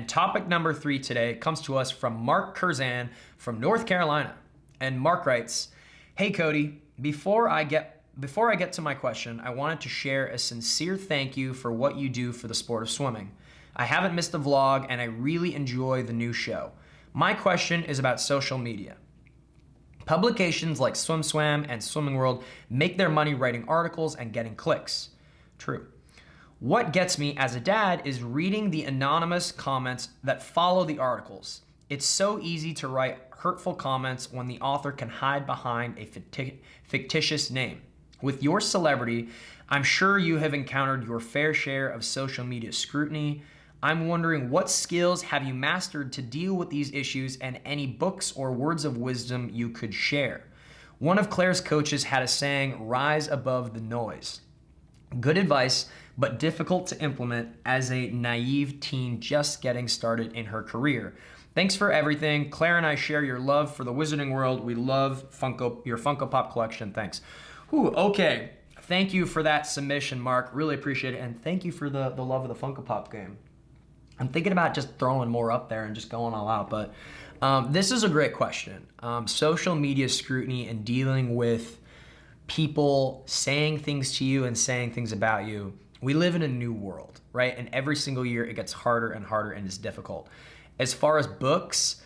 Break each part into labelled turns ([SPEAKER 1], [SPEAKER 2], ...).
[SPEAKER 1] Topic number 3 today comes to us from Mark Curzan from North Carolina. And Mark writes, "Hey Cody, before I get to my question, I wanted to share a sincere thank you for what you do for the sport of swimming. I haven't missed a vlog and I really enjoy the new show. My question is about social media. Publications like SwimSwam and Swimming World make their money writing articles and getting clicks. True. What gets me as a dad is reading the anonymous comments that follow the articles. It's so easy to write hurtful comments when the author can hide behind a fictitious name. With your celebrity, I'm sure you have encountered your fair share of social media scrutiny. I'm wondering, what skills have you mastered to deal with these issues, and any books or words of wisdom you could share? One of Claire's coaches had a saying, 'Rise above the noise.' Good advice, but difficult to implement as a naive teen just getting started in her career. Thanks for everything. Claire and I share your love for the Wizarding World. We love your Funko Pop collection. Thanks." Ooh, okay. Thank you for that submission, Mark. Really appreciate it. And thank you for the love of the Funko Pop game. I'm thinking about just throwing more up there and just going all out, but this is a great question. Social media scrutiny and dealing with people saying things to you and saying things about you. We live in a new world, right? And every single year it gets harder and harder and it's difficult. As far as books,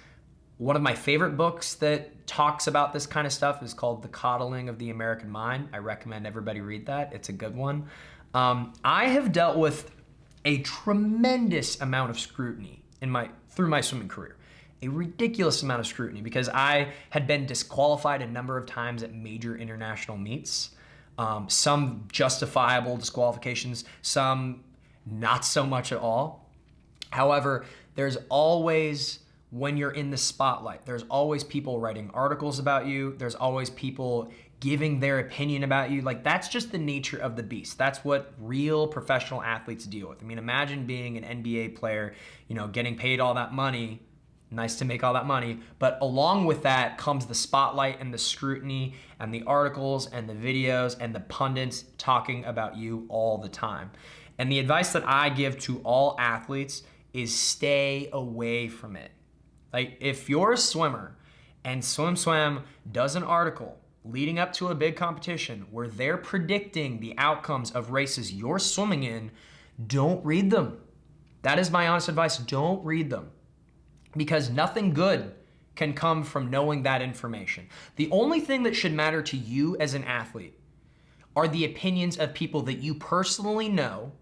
[SPEAKER 1] one of my favorite books that talks about this kind of stuff is called The Coddling of the American Mind. I recommend everybody read that. It's a good one. I have dealt with a tremendous amount of scrutiny through my swimming career. A ridiculous amount of scrutiny because I had been disqualified a number of times at major international meets. Some justifiable disqualifications, some not so much at all. However, there's always, when you're in the spotlight, there's always people writing articles about you. There's always people giving their opinion about you. Like, that's just the nature of the beast. That's what real professional athletes deal with. I mean, imagine being an NBA player, getting paid all that money. Nice to make all that money, but along with that comes the spotlight and the scrutiny and the articles and the videos and the pundits talking about you all the time. And the advice that I give to all athletes is stay away from it. Like, if you're a swimmer and SwimSwam does an article leading up to a big competition where they're predicting the outcomes of races you're swimming in, don't read them. That is my honest advice. Don't read them. Because nothing good can come from knowing that information. The only thing that should matter to you as an athlete are the opinions of people that you personally know,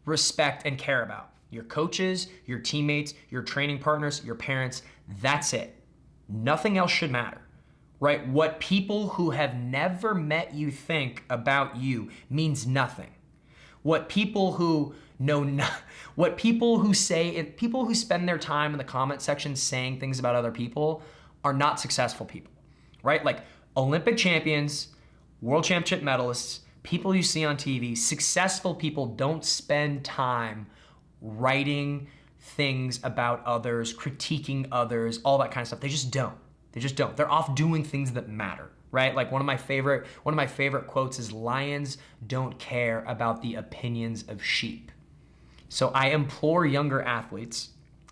[SPEAKER 1] respect, and care about. Your coaches, your teammates, your training partners, your parents. That's it. Nothing else should matter, right? What people who have never met you think about you means nothing. What people who people who spend their time in the comment section saying things about other people are not successful people, right? Like Olympic champions, world championship medalists, people you see on TV, successful people don't spend time writing things about others, critiquing others, all that kind of stuff. They just don't. They're off doing things that matter. Right? Like one of my favorite quotes is, "Lions don't care about the opinions of sheep." So I implore younger athletes,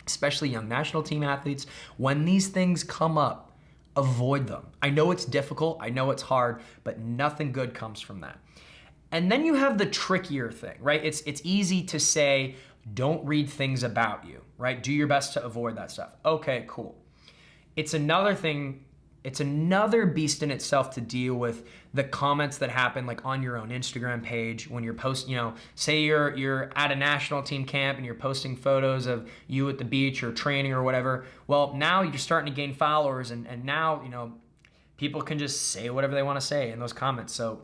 [SPEAKER 1] especially young national team athletes, when these things come up, avoid them. I know it's difficult, I know it's hard, but nothing good comes from that. And then you have the trickier thing, right? It's easy to say, don't read things about you, right? Do your best to avoid that stuff. Okay, cool. It's another beast in itself to deal with the comments that happen like on your own Instagram page when you're say you're at a national team camp and you're posting photos of you at the beach or training or whatever. Well, now you're starting to gain followers and now, people can just say whatever they want to say in those comments. So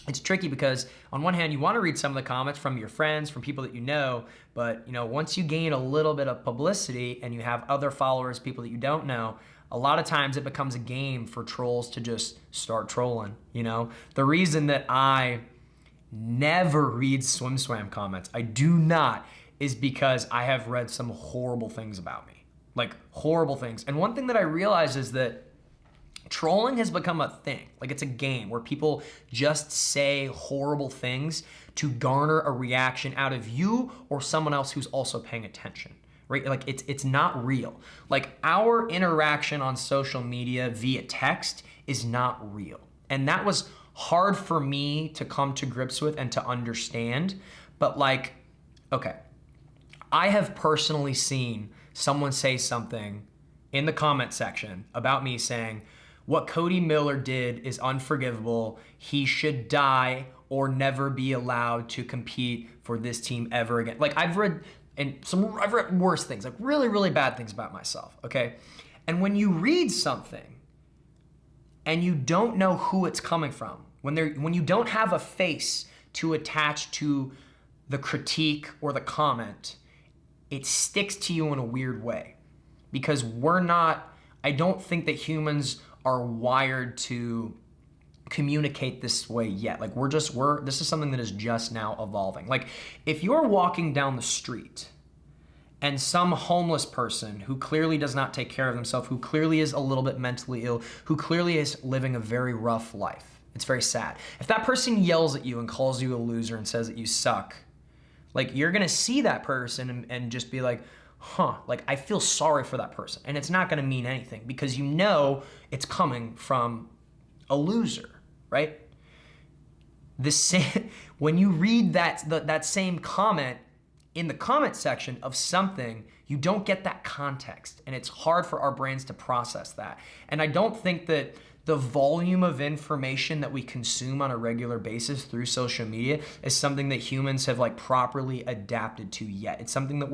[SPEAKER 1] it's tricky because on one hand, you want to read some of the comments from your friends, from people that you know, but once you gain a little bit of publicity and you have other followers, people that you don't know, a lot of times it becomes a game for trolls to just start trolling, The reason that I never read SwimSwam comments, I do not, is because I have read some horrible things about me. Like horrible things. And one thing that I realized is that trolling has become a thing. Like it's a game where people just say horrible things to garner a reaction out of you or someone else who's also paying attention. right? Like it's not real. Like our interaction on social media via text is not real. And that was hard for me to come to grips with and to understand. But like, okay, I have personally seen someone say something in the comment section about me saying, what Cody Miller did is unforgivable. He should die or never be allowed to compete for this team ever again. Like I've read worse things, like really, really bad things about myself, okay? And when you read something and you don't know who it's coming from, when you don't have a face to attach to the critique or the comment, it sticks to you in a weird way. Because I don't think that humans are wired to communicate this way yet. Like this is something that is just now evolving. Like if you're walking down the street and some homeless person who clearly does not take care of themselves, who clearly is a little bit mentally ill, who clearly is living a very rough life, it's very sad. If that person yells at you and calls you a loser and says that you suck, like you're gonna see that person and just be like, like I feel sorry for that person. And it's not gonna mean anything because you know it's coming from a loser, right? When you read that same comment in the comment section of something, you don't get that context. And it's hard for our brains to process that. And I don't think that the volume of information that we consume on a regular basis through social media is something that humans have like properly adapted to yet. It's something that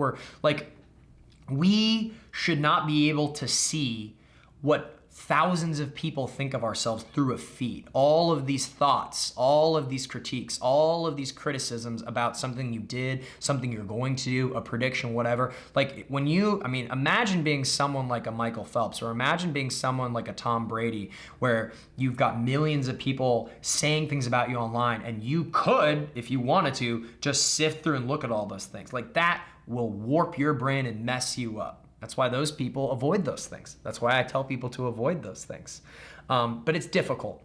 [SPEAKER 1] we should not be able to see what thousands of people think of ourselves through a feed. All of these thoughts, all of these critiques, all of these criticisms about something you did, something you're going to do, a prediction, whatever. Like imagine being someone like a Michael Phelps, or imagine being someone like a Tom Brady, where you've got millions of people saying things about you online, and you could, if you wanted to, just sift through and look at all those things. Like that will warp your brain and mess you up. That's why those people avoid those things. That's why I tell people to avoid those things. But it's difficult.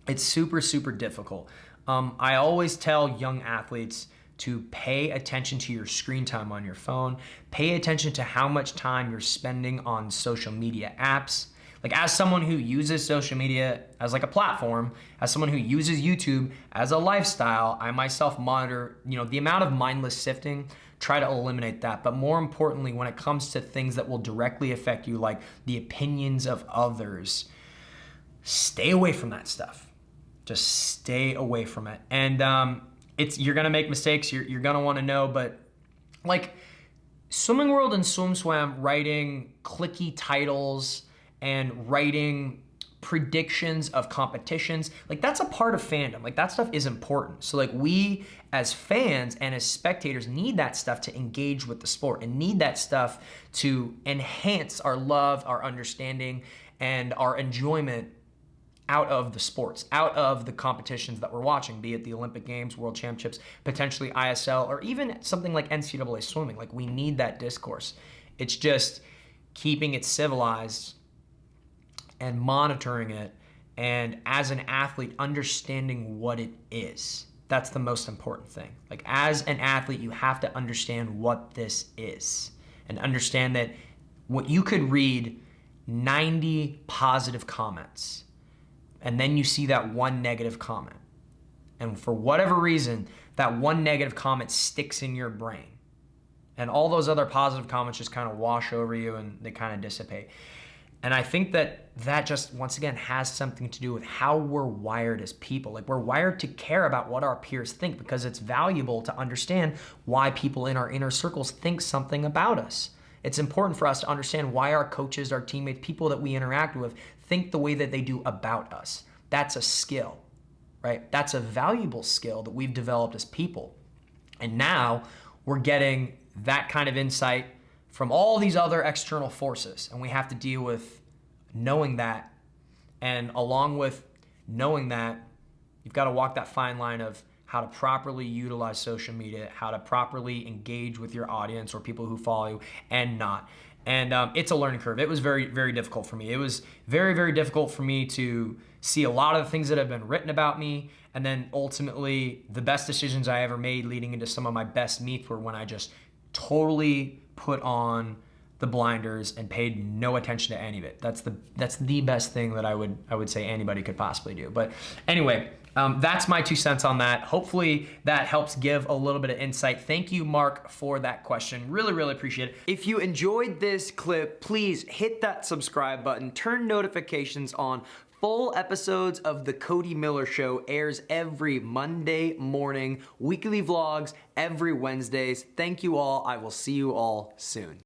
[SPEAKER 1] It's super, super difficult. I always tell young athletes to pay attention to your screen time on your phone. Pay attention to how much time you're spending on social media apps. Like as someone who uses social media as like a platform, as someone who uses YouTube as a lifestyle, I myself monitor, the amount of mindless sifting, try to eliminate that. But more importantly, when it comes to things that will directly affect you, like the opinions of others, stay away from that stuff. Just stay away from it. And you're gonna make mistakes, you're gonna wanna know, but like Swimming World and SwimSwam writing clicky titles and writing predictions of competitions, like that's a part of fandom. Like that stuff is important. So like we as fans and as spectators need that stuff to engage with the sport and need that stuff to enhance our love, our understanding, and our enjoyment out of the sports, out of the competitions that we're watching, be it the Olympic Games, World Championships, potentially ISL, or even something like NCAA swimming. Like we need that discourse. It's just keeping it civilized and monitoring it, and as an athlete, understanding what it is. That's the most important thing. Like as an athlete, you have to understand what this is and understand that what you could read 90 positive comments and then you see that one negative comment. And for whatever reason, that one negative comment sticks in your brain. And all those other positive comments just kind of wash over you and they kind of dissipate. And I think that just, once again, has something to do with how we're wired as people. Like we're wired to care about what our peers think because it's valuable to understand why people in our inner circles think something about us. It's important for us to understand why our coaches, our teammates, people that we interact with think the way that they do about us. That's a skill, right? That's a valuable skill that we've developed as people. And now we're getting that kind of insight from all these other external forces, and we have to deal with knowing that. And along with knowing that, you've got to walk that fine line of how to properly utilize social media, how to properly engage with your audience or people who follow you and not. And it's a learning curve. It was very, very difficult for me. It was very, very difficult for me to see a lot of the things that have been written about me. And then ultimately, the best decisions I ever made leading into some of my best meets were when I just totally put on the blinders and paid no attention to any of it. That's the best thing that I would say anybody could possibly do. But anyway, that's my 2 cents on that. Hopefully that helps give a little bit of insight. Thank you, Mark, for that question. Really, really appreciate it. If you enjoyed this clip, please hit that subscribe button, turn notifications on. Full episodes of The Cody Miller Show airs every Monday morning, weekly vlogs every Wednesdays. Thank you all. I will see you all soon.